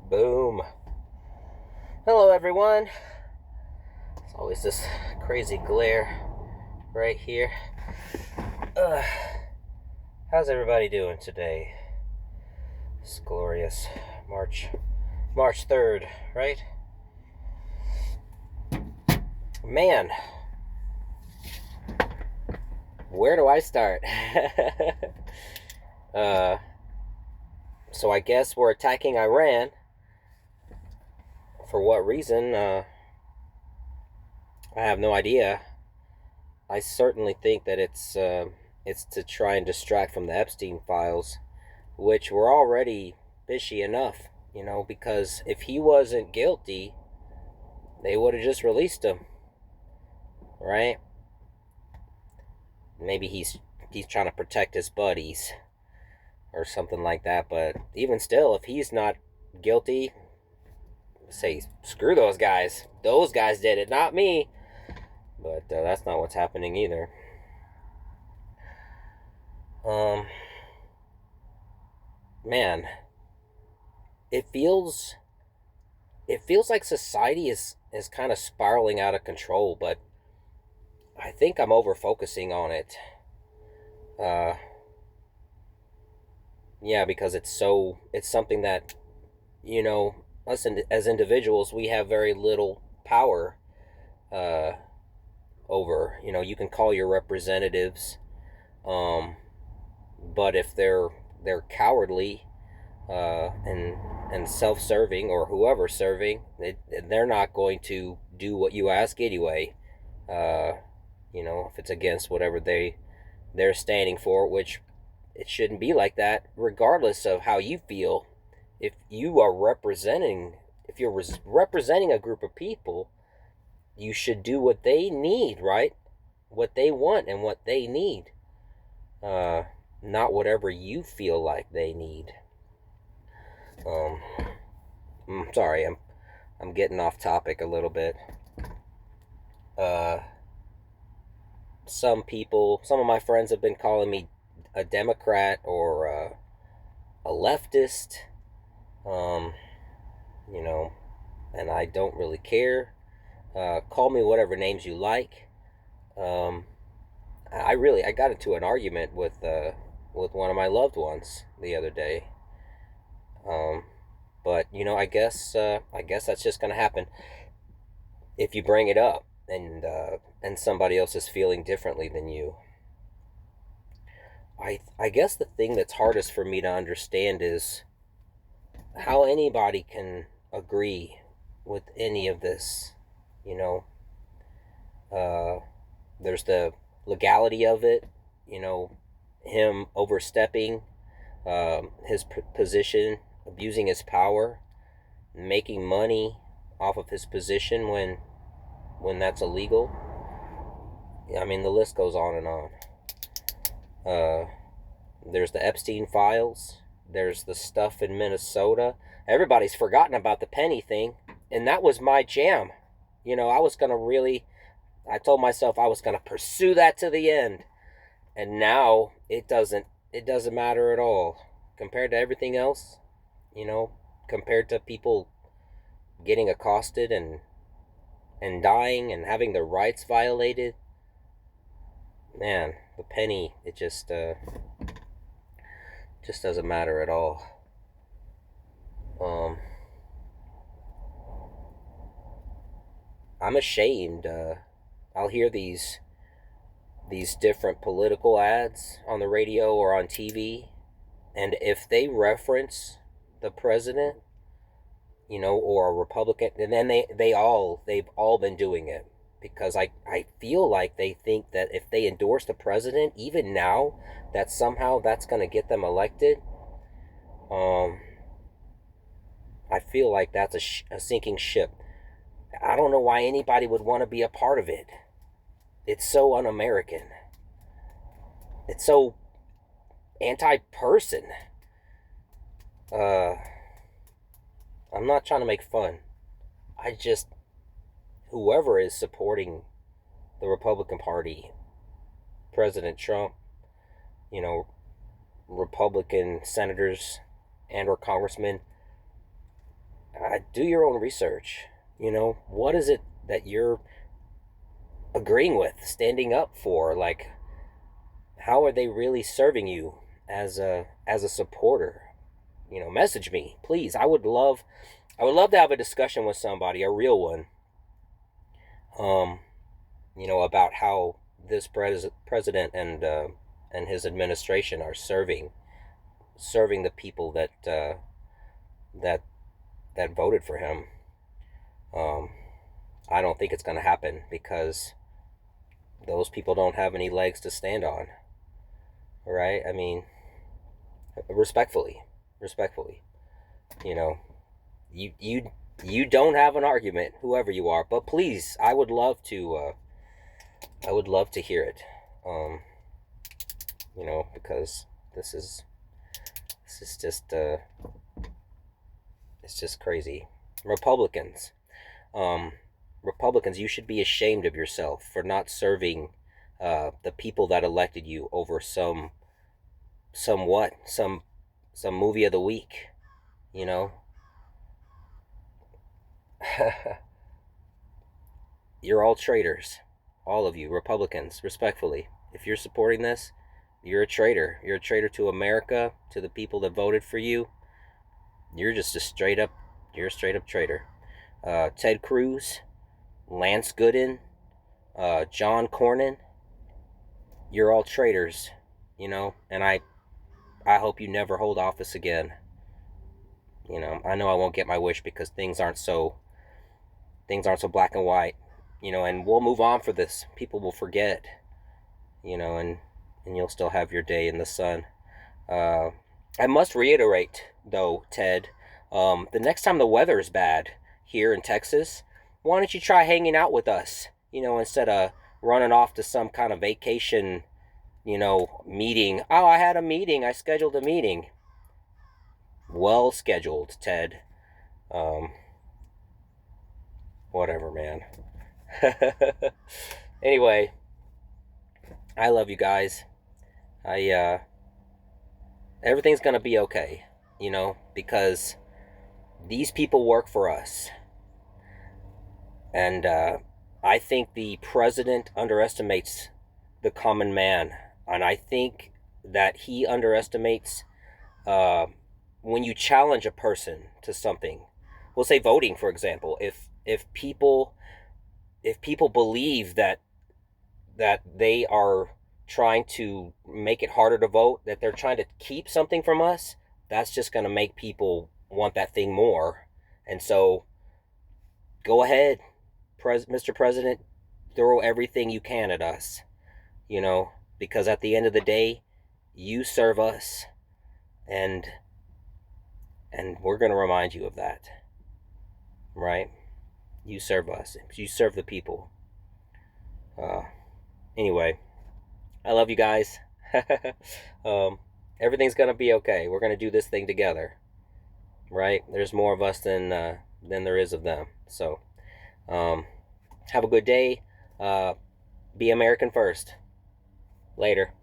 Boom. Hello, everyone. It's always this crazy glare right here. Uh, how's everybody doing today? This glorious March 3rd, right? Man, where do I start? uh, so I guess we're attacking Iran. For what reason? I have no idea. I certainly think that it's to try and distract from the Epstein files, which were already fishy enough, because if he wasn't guilty, they would have just released him, right? Maybe he's trying to protect his buddies or something like that, but even still, if he's not guilty, say screw those guys. Those guys did it, not me. But that's not what's happening either. Um, man, it feels like society is kind of spiraling out of control, but I think I'm over focusing on it. Uh, yeah, because it's something that us as individuals we have very little power uh, over. You can call your representatives, um, but if they're cowardly and self-serving, or whoever's serving, they're not going to do what you ask anyway. Uh, if it's against whatever they're standing for, which it shouldn't be like that, regardless of how you feel. If you are if you're representing a group of people, you should do what they need, right? What they want and what they need, uh, not whatever you feel like they need. Um, I'm sorry, I'm getting off topic a little bit. Uh, some of my friends have been calling me a Democrat or a leftist. Um, you know, and I don't really care. Call me whatever names you like. Um, I got into an argument with one of my loved ones the other day. Um, but I guess that's just gonna happen if you bring it up, and somebody else is feeling differently than you. I guess the thing that's hardest for me to understand is how anybody can agree with any of this. You know, uh, there's the legality of it. You know, him overstepping his position, abusing his power, making money off of his position when that's illegal. I mean, the list goes on and on. Uh, there's the Epstein files. There's the stuff in Minnesota. Everybody's forgotten about the penny thing, and that was my jam. I was gonna really. I told myself I was gonna pursue that to the end, and now it doesn't. It doesn't matter at all compared to everything else. You know, compared to people getting accosted and dying and having their rights violated. Man, the penny, it just doesn't matter at all. Um, I'm ashamed. I'll hear these different political ads on the radio or on TV, and if they reference the president, or a Republican, and then they've all been doing it, because I feel like they think that if they endorse the president, even now, that somehow that's going to get them elected. Um, I feel like that's a sinking ship. I don't know why anybody would want to be a part of it. It's so un-American. It's so anti-person. Uh, I'm not trying to make fun. I just, whoever is supporting the Republican Party, President Trump, you know, Republican senators and or congressmen, do your own research. What is it that you're agreeing with, standing up for? Like, how are they really serving you as a supporter? Message me, please. I would love to have a discussion with somebody, a real one, um, about how this president and his administration are serving the people that that voted for him. Um, I don't think it's going to happen because those people don't have any legs to stand on. Right? I mean, respectfully, respectfully, you know, you don't have an argument, whoever you are. But please, I would love to hear it. Um, because this is just it's just crazy. Republicans, um, Republicans, you should be ashamed of yourself for not serving the people that elected you over some movie of the week. You know, you're all traitors, all of you Republicans. Respectfully, if you're supporting this, you're a traitor. You're a traitor to America, to the people that voted for you. You're just you're a straight up traitor. Ted Cruz, Lance Gooden, John Cornyn, you're all traitors, and I hope you never hold office again. I know I won't get my wish because things aren't so black and white, and we'll move on for this. People will forget, and you'll still have your day in the sun. Uh, I must reiterate, though, Ted, the next time the weather is bad here in Texas, why don't you try hanging out with us, instead of running off to some kind of vacation, meeting. Oh, I had a meeting. I scheduled a meeting. Well scheduled, Ted. Um, Whatever, man. Anyway, I love you guys. I everything's gonna be okay, because these people work for us, and I think the president underestimates the common man, and I think that he underestimates uh, when you challenge a person to something. We'll say voting, for example. If people believe that they are trying to make it harder to vote, that they're trying to keep something from us, that's just going to make people want that thing more. And so, go ahead, Mr. President, throw everything you can at us, because at the end of the day, you serve us, and we're going to remind you of that, right? You serve us. You serve the people. Uh, anyway, I love you guys. um, Everything's gonna be okay. We're gonna do this thing together, right? There's more of us than there is of them. So, um, have a good day. Be American first. Later.